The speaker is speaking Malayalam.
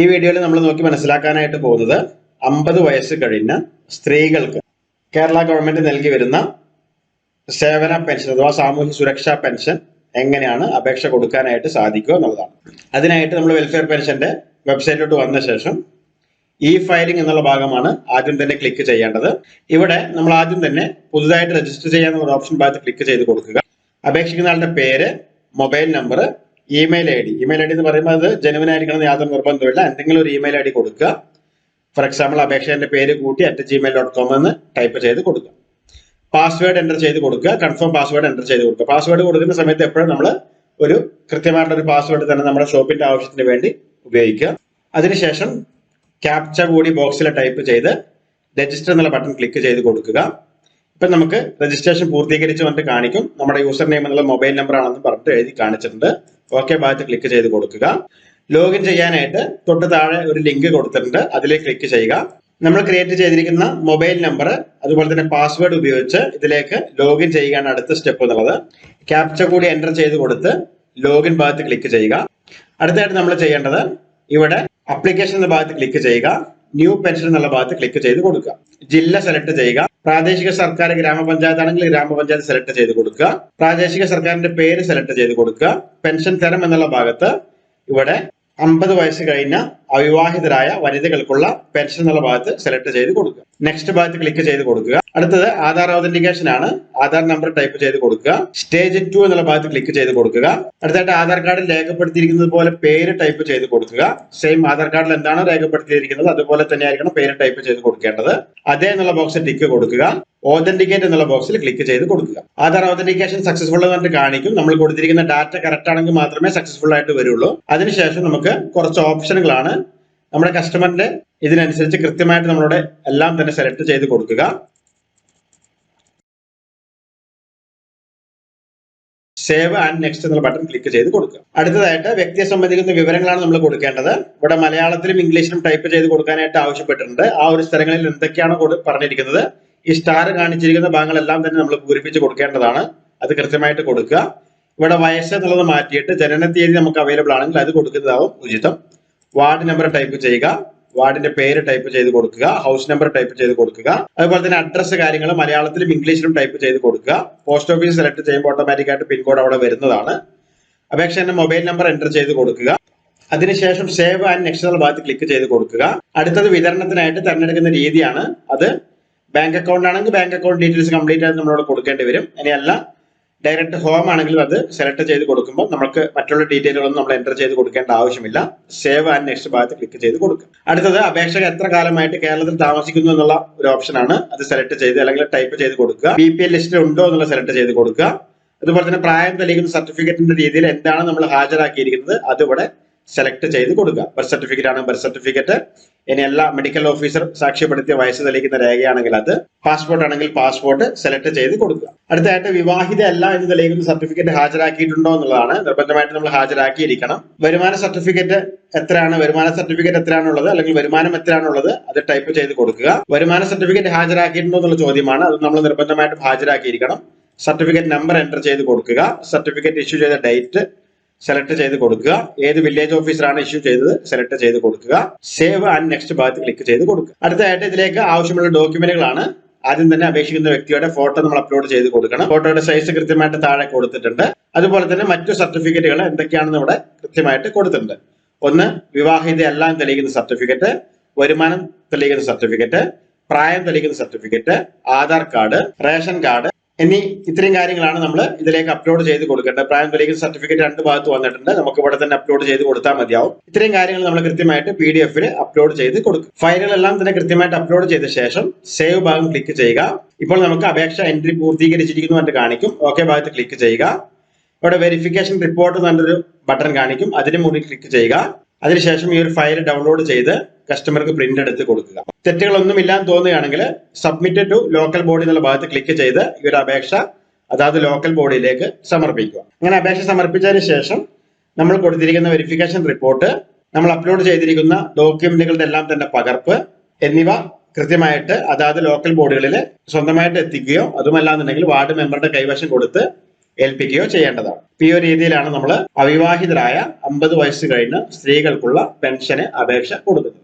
ഈ വീഡിയോയിൽ നമ്മൾ നോക്കി മനസ്സിലാക്കാനായിട്ട് പോകുന്നത് 50 വയസ്സ് കഴിഞ്ഞ സ്ത്രീകൾക്ക് കേരള ഗവൺമെന്റ് നൽകി വരുന്ന സേവന പെൻഷൻ അഥവാ സാമൂഹ്യ സുരക്ഷാ പെൻഷൻ എങ്ങനെയാണ് അപേക്ഷ കൊടുക്കാനായിട്ട് സാധിക്കുക എന്നുള്ളതാണ്. അതിനായിട്ട് നമ്മൾ വെൽഫെയർ പെൻഷന്റെ വെബ്സൈറ്റിലോട്ട് വന്ന ശേഷം ഇ ഫയലിംഗ് എന്നുള്ള ഭാഗമാണ് ആദ്യം തന്നെ ക്ലിക്ക് ചെയ്യേണ്ടത്. ഇവിടെ നമ്മൾ ആദ്യം തന്നെ പുതുതായിട്ട് രജിസ്റ്റർ ചെയ്യാനുള്ള ഒരു ഓപ്ഷൻ ഭാഗത്ത് ക്ലിക്ക് ചെയ്ത് കൊടുക്കുക. അപേക്ഷിക്കുന്ന ആളുടെ പേര്, mobile number, email I D എന്ന് പറയുമ്പോൾ അത് ജെനുവിൻ ആയിരിക്കണം, യാതൊരു നിർബന്ധമില്ല. എന്തെങ്കിലും ഒരു ഇമെയിൽ ഐ ഡി കൊടുക്കുക. ഫോർ എക്സാമ്പിൾ അപേക്ഷന്റെ പേര് കൂട്ടി @gmail.com എന്ന് ടൈപ്പ് ചെയ്ത് കൊടുക്കുക. പാസ്വേഡ് എൻ്റർ ചെയ്ത് കൊടുക്കുക. കൺഫേം പാസ്വേഡ് എൻ്റർ ചെയ്ത് കൊടുക്കുക. പാസ്വേഡ് കൊടുക്കുന്ന സമയത്ത് എപ്പോഴും നമ്മൾ ഒരു കൃത്യമായിട്ടുള്ള ഒരു പാസ്വേഡ് തന്നെ നമ്മുടെ ഷോപ്പിന്റെ ആവശ്യത്തിന് വേണ്ടി ഉപയോഗിക്കുക. അതിനുശേഷം ക്യാപ്ച കൂടി ബോക്സിൽ ടൈപ്പ് ചെയ്ത് രജിസ്റ്റർ എന്നുള്ള ബട്ടൺ ക്ലിക്ക് ചെയ്ത് കൊടുക്കുക. ഇപ്പം നമുക്ക് രജിസ്ട്രേഷൻ പൂർത്തീകരിച്ച് വന്നിട്ട് കാണിക്കും. നമ്മുടെ യൂസർ നെയിം എന്നുള്ള മൊബൈൽ നമ്പർ ആണെന്ന് പറഞ്ഞിട്ട് എഴുതി കാണിച്ചിട്ടുണ്ട്. ഓക്കെ ഭാഗത്ത് ക്ലിക്ക് ചെയ്ത് കൊടുക്കുക. ലോഗിൻ ചെയ്യാനായിട്ട് തൊട്ട് താഴെ ഒരു ലിങ്ക് കൊടുത്തിട്ടുണ്ട്, അതിലേക്ക് ക്ലിക്ക് ചെയ്യുക. നമ്മൾ ക്രിയേറ്റ് ചെയ്തിരിക്കുന്ന മൊബൈൽ നമ്പർ അതുപോലെ തന്നെ പാസ്വേഡ് ഉപയോഗിച്ച് ഇതിലേക്ക് ലോഗിൻ ചെയ്യുകയാണ് അടുത്ത സ്റ്റെപ്പ് എന്നുള്ളത്. ക്യാപ്ച കൂടി എൻ്റർ ചെയ്ത് കൊടുത്ത് ലോഗിൻ ഭാഗത്ത് ക്ലിക്ക് ചെയ്യുക. അടുത്തായിട്ട് നമ്മൾ ചെയ്യേണ്ടത് ഇവിടെ അപ്ലിക്കേഷൻ എന്ന ഭാഗത്ത് ക്ലിക്ക് ചെയ്യുക. ന്യൂ പെൻഷൻ എന്നുള്ള ഭാഗത്ത് ക്ലിക്ക് ചെയ്ത് കൊടുക്കുക. ജില്ല സെലക്ട് ചെയ്യുക. പ്രാദേശിക സർക്കാർ ഗ്രാമപഞ്ചായത്ത് ആണെങ്കിൽ ഗ്രാമപഞ്ചായത്ത് സെലക്ട് ചെയ്ത് കൊടുക്കുക. പ്രാദേശിക സർക്കാരിന്റെ പേര് സെലക്ട് ചെയ്ത് കൊടുക്കുക. പെൻഷൻ തരം എന്നുള്ള ഭാഗത്ത് ഇവിടെ 50 വയസ്സ് കഴിഞ്ഞ അവിവാഹിതരായ വനിതകൾക്കുള്ള പെൻഷൻ എന്നുള്ള ഭാഗത്ത് സെലക്ട് ചെയ്ത് കൊടുക്കുക. നെക്സ്റ്റ് ഭാഗത്ത് ക്ലിക്ക് ചെയ്ത് കൊടുക്കുക. അടുത്തത് ആധാർ ഓതന്റിക്കേഷൻ ആണ്. ആധാർ നമ്പർ ടൈപ്പ് ചെയ്ത് കൊടുക്കുക. സ്റ്റേജ് 2 എന്നുള്ള ഭാഗത്ത് ക്ലിക്ക് ചെയ്ത് കൊടുക്കുക. അടുത്തായിട്ട് ആധാർ കാർഡിൽ രേഖപ്പെടുത്തിയിരിക്കുന്നത് പോലെ പേര് ടൈപ്പ് ചെയ്ത് കൊടുക്കുക. സെയിം ആധാർ കാർഡിൽ എന്താണോ രേഖപ്പെടുത്തിയിരിക്കുന്നത് അതുപോലെ തന്നെ ആയിരിക്കണം പേര് ടൈപ്പ് ചെയ്ത് കൊടുക്കേണ്ടത്. അതേ എന്നുള്ള ബോക്സിൽ ടിക്ക് കൊടുക്കുക. ഓതന്റിക്കേറ്റ് എന്നുള്ള ബോക്സിൽ ക്ലിക്ക് ചെയ്ത് കൊടുക്കുക. ആധാർ ഓതന്റിക്കേഷൻ സക്സസ്ഫുൾ എന്ന് കാണിക്കും. നമ്മൾ കൊടുത്തിരിക്കുന്ന ഡാറ്റ കറക്റ്റ് ആണെങ്കിൽ മാത്രമേ സക്സസ്ഫുൾ ആയിട്ട് വരുള്ളൂ. അതിനുശേഷം നമുക്ക് കുറച്ച് ഓപ്ഷനുകളാണ്. നമ്മുടെ കസ്റ്റമറിന്റെ ഇതിനനുസരിച്ച് കൃത്യമായിട്ട് നമ്മളോട് എല്ലാം തന്നെ സെലക്ട് ചെയ്ത് കൊടുക്കുക. സേവ് ആൻഡ് നെക്സ്റ്റ് എന്നുള്ള ബട്ടൺ ക്ലിക്ക് ചെയ്ത് കൊടുക്കുക. അടുത്തതായിട്ട് വ്യക്തിയെ സംബന്ധിക്കുന്ന വിവരങ്ങളാണ് നമ്മൾ കൊടുക്കേണ്ടത്. ഇവിടെ മലയാളത്തിലും ഇംഗ്ലീഷിലും ടൈപ്പ് ചെയ്ത് കൊടുക്കാനായിട്ട് ആവശ്യപ്പെട്ടിട്ടുണ്ട്. ആ ഒരു സ്ഥലങ്ങളിൽ എന്തൊക്കെയാണോ പറഞ്ഞിരിക്കുന്നത് ഈ സ്റ്റാർ കാണിച്ചിരിക്കുന്ന ഭാഗങ്ങളെല്ലാം തന്നെ നമ്മൾ പൂരിപ്പിച്ച് കൊടുക്കേണ്ടതാണ്. അത് കൃത്യമായിട്ട് കൊടുക്കുക. ഇവിടെ വയസ്സ് എന്നുള്ളത് മാറ്റിയിട്ട് ജനന തീയതി നമുക്ക് അവൈലബിൾ ആണെങ്കിൽ അത് കൊടുക്കുന്നതാവും ഉചിതം. വാർഡ് നമ്പർ ടൈപ്പ് ചെയ്യുക. വാർഡിന്റെ പേര് ടൈപ്പ് ചെയ്ത് കൊടുക്കുക. ഹൗസ് നമ്പർ ടൈപ്പ് ചെയ്ത് കൊടുക്കുക. അതുപോലെ തന്നെ അഡ്രസ്സ് കാര്യങ്ങൾ മലയാളത്തിലും ഇംഗ്ലീഷിലും ടൈപ്പ് ചെയ്ത് കൊടുക്കുക. പോസ്റ്റ് ഓഫീസ് സെലക്ട് ചെയ്യുമ്പോൾ ഓട്ടോമാറ്റിക് ആയിട്ട് പിൻകോഡ് അവിടെ വരുന്നതാണ്. അപേക്ഷന്റെ മൊബൈൽ നമ്പർ എൻ്റർ ചെയ്ത് കൊടുക്കുക. അതിനുശേഷം സേവ് ആൻഡ് നെക്സ്റ്റ് എന്നുള്ള ഭാഗത്ത് ക്ലിക്ക് ചെയ്ത് കൊടുക്കുക. അടുത്തത് വിതരണത്തിനായിട്ട് തിരഞ്ഞെടുക്കുന്ന രീതിയാണ്. അത് ബാങ്ക് അക്കൗണ്ട് ആണെങ്കിൽ ബാങ്ക് അക്കൗണ്ട് ഡീറ്റെയിൽസ് കംപ്ലീറ്റ് ആയിട്ട് നമ്മളോട് കൊടുക്കേണ്ടി വരും. ഇനിയല്ല ഡയറക്റ്റ് ഹോം ആണെങ്കിൽ അത് സെലക്ട് ചെയ്ത് കൊടുക്കുമ്പോൾ നമുക്ക് മറ്റുള്ള ഡീറ്റെയിലുകളൊന്നും നമ്മൾ എൻ്റർ ചെയ്ത് കൊടുക്കേണ്ട ആവശ്യമില്ല. സേവ് ആൻഡ് നെക്സ്റ്റ് ഭാഗത്ത് ക്ലിക്ക് ചെയ്ത് കൊടുക്കുക. അടുത്തത് അപേക്ഷകർ എത്ര കാലമായിട്ട് കേരളത്തിൽ താമസിക്കുന്നു എന്നുള്ള ഒരു ഓപ്ഷനാണ്. അത് സെലക്ട് ചെയ്ത് അല്ലെങ്കിൽ ടൈപ്പ് ചെയ്ത് കൊടുക്കുക. BPL ലിസ്റ്റിൽ ഉണ്ടോ എന്നുള്ള സെലക്ട് ചെയ്ത് കൊടുക്കുക. അതുപോലെ തന്നെ പ്രായം തെളിയിക്കുന്ന സർട്ടിഫിക്കറ്റിന്റെ രീതിയിൽ എന്താണ് നമ്മൾ ഹാജരാക്കിയിരിക്കുന്നത് അത് ഇവിടെ സെലക്ട് ചെയ്ത് കൊടുക്കുക. ബർത്ത് സർട്ടിഫിക്കറ്റ് ആണ് ബർത്ത് സർട്ടിഫിക്കറ്റ്. ഇനി എല്ലാ മെഡിക്കൽ ഓഫീസർ സാക്ഷ്യപ്പെടുത്തിയ വയസ്സ് തെളിയിക്കുന്ന രേഖയാണെങ്കിൽ അത്, പാസ്പോർട്ട് ആണെങ്കിൽ പാസ്പോർട്ട് സെലക്ട് ചെയ്ത് കൊടുക്കുക. അടുത്തായിട്ട് വിവാഹിത അല്ല എന്ന് തെളിയിക്കുന്ന സർട്ടിഫിക്കറ്റ് ഹാജരാക്കിയിട്ടുണ്ടോ എന്നുള്ളതാണ്. നിർബന്ധമായിട്ട് നമ്മൾ ഹാജരാക്കിയിരിക്കണം. വരുമാന സർട്ടിഫിക്കറ്റ് എത്രയാണുള്ളത് അല്ലെങ്കിൽ വരുമാനം എത്രയാണുള്ളത് അത് ടൈപ്പ് ചെയ്ത് കൊടുക്കുക. വരുമാന സർട്ടിഫിക്കറ്റ് ഹാജരാക്കിയിട്ടുണ്ടോ എന്നുള്ള ചോദ്യമാണ്. അത് നമ്മൾ നിർബന്ധമായിട്ടും ഹാജരാക്കിയിരിക്കണം. സർട്ടിഫിക്കറ്റ് നമ്പർ എൻ്റർ ചെയ്ത് കൊടുക്കുക. സർട്ടിഫിക്കറ്റ് ഇഷ്യൂ ചെയ്ത ഡേറ്റ് സെലക്ട് ചെയ്ത് കൊടുക്കുക. ഏത് വില്ലേജ് ഓഫീസറാണ് ഇഷ്യൂ ചെയ്തത് സെലക്ട് ചെയ്ത് കൊടുക്കുക. സേവ് ആൻഡ് നെക്സ്റ്റ് ഭാഗത്ത് ക്ലിക്ക് ചെയ്ത് കൊടുക്കുക. അടുത്തതായിട്ട് ഇതിലേക്ക് ആവശ്യമുള്ള ഡോക്യുമെന്റുകളാണ്. ആദ്യം തന്നെ അപേക്ഷിക്കുന്ന വ്യക്തിയുടെ ഫോട്ടോ നമ്മൾ അപ്ലോഡ് ചെയ്ത് കൊടുക്കണം. ഫോട്ടോയുടെ സൈസ് കൃത്യമായിട്ട് താഴെ കൊടുത്തിട്ടുണ്ട്. അതുപോലെ തന്നെ മറ്റു സർട്ടിഫിക്കറ്റുകൾ എന്തൊക്കെയാണെന്ന് ഇവിടെ കൃത്യമായിട്ട് കൊടുത്തിട്ടുണ്ട്. ഒന്ന് വിവാഹിത അല്ല എന്ന് തെളിയിക്കുന്ന സർട്ടിഫിക്കറ്റ്, വരുമാനം തെളിയിക്കുന്ന സർട്ടിഫിക്കറ്റ്, പ്രായം തെളിയിക്കുന്ന certificate, Aadhaar card, ration card എന്നീ ഇത്രയും കാര്യങ്ങളാണ് നമ്മൾ ഇതിലേക്ക് അപ്ലോഡ് ചെയ്ത് കൊടുക്കേണ്ടത്. പ്രായം തെളിയിക്കുന്ന സർട്ടിഫിക്കറ്റ് 2 ഭാഗത്ത് വന്നിട്ടുണ്ട്. നമുക്ക് ഇവിടെ തന്നെ അപ്ലോഡ് ചെയ്ത് കൊടുത്താൽ മതിയാവും. ഇത്രയും കാര്യങ്ങൾ നമ്മൾ കൃത്യമായിട്ട് PDF അപ്ലോഡ് ചെയ്ത് കൊടുക്കും. ഫയലുകളെല്ലാം തന്നെ കൃത്യമായിട്ട് അപ്ലോഡ് ചെയ്ത ശേഷം സേവ് ഭാഗം ക്ലിക്ക് ചെയ്യുക. ഇപ്പോൾ നമുക്ക് അപേക്ഷ എൻട്രി പൂർത്തീകരിച്ചിരിക്കുന്നു എന്ന് കാണിക്കും. ഓക്കെ ഭാഗത്ത് ക്ലിക്ക് ചെയ്യുക. ഇവിടെ വെരിഫിക്കേഷൻ റിപ്പോർട്ട് എന്നൊരു ബട്ടൺ കാണിക്കും. അതിന് മുകളിൽ ക്ലിക്ക് ചെയ്യുക. അതിനുശേഷം ഈ ഒരു ഫയൽ ഡൗൺലോഡ് ചെയ്ത് കസ്റ്റമർക്ക് പ്രിന്റ് എടുത്ത് കൊടുക്കുക. തെറ്റുകളൊന്നും ഇല്ലാന്ന് തോന്നുകയാണെങ്കിൽ സബ്മിറ്റ് ടു ലോക്കൽ ബോഡി എന്നുള്ള ഭാഗത്ത് ക്ലിക്ക് ചെയ്ത് ഈ ഒരു അപേക്ഷ അതായത് ലോക്കൽ ബോഡിയിലേക്ക് സമർപ്പിക്കുക. അങ്ങനെ അപേക്ഷ സമർപ്പിച്ചതിന് ശേഷം നമ്മൾ കൊടുത്തിരിക്കുന്ന വെരിഫിക്കേഷൻ റിപ്പോർട്ട്, നമ്മൾ അപ്ലോഡ് ചെയ്തിരിക്കുന്ന ഡോക്യുമെന്റുകളുടെ എല്ലാം തന്നെ പകർപ്പ് എന്നിവ കൃത്യമായിട്ട് അതായത് ലോക്കൽ ബോഡികളിൽ സ്വന്തമായിട്ട് എത്തിക്കുകയോ അതുമല്ലാന്നുണ്ടെങ്കിൽ വാർഡ് മെമ്പറുടെ കൈവശം കൊടുത്ത് ഏൽപ്പിക്കുകയോ ചെയ്യേണ്ടതാണ്. ഈ ഒരു രീതിയിലാണ് നമ്മൾ അവിവാഹിതരായ 50 വയസ്സ് കഴിഞ്ഞ സ്ത്രീകൾക്കുള്ള പെൻഷന് അപേക്ഷ കൊടുക്കുന്നത്.